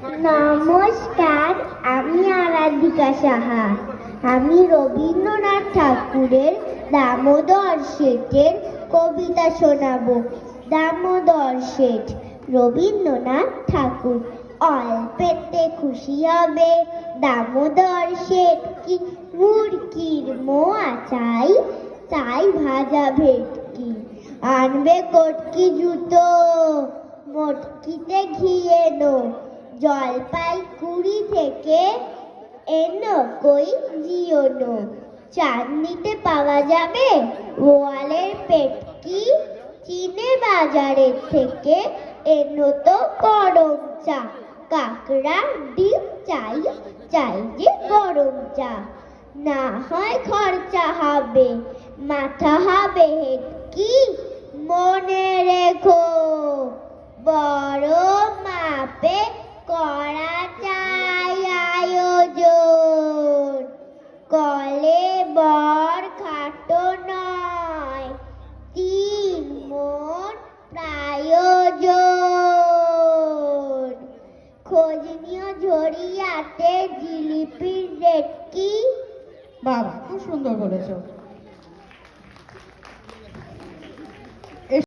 নমস্কার, আমি আরাধিকা সাহা। আমি রবীন্দ্রনাথ ঠাকুরের দামোদর শেঠের কবিতা শোনাবো। দামোদর শেঠ। রবীন্দ্রনাথ ঠাকুর। অল্পেতে খুশি হবে দামোদর শেঠ কি, মুরগির মোয়া চাই, চাই ভাজা ভেটকি, আনবে কটকি জুতো, মটকিতে ঘি এনো, জলপাইগুড়ি থেকে এনো কই জিওনো, চাঁদনিতে পাওয়া যাবে বোয়ালের পেটকি, চিনে বাজারের থেকে এনো তো গরম চা, কাকড়া ডিম চাই, চাই যে গরম চা, না হয় খরচা হবে, মাথা হবে হেটকি, মনে রেখো বড় মাপে করা চাই আয়োজন, কলে বর খাটো নয়, 3 মণ প্রয়োজন। খোঁজ নিও ঝরিয়াতে জিলিপির রেট কি। বাবা, খুব সুন্দর বলেছো।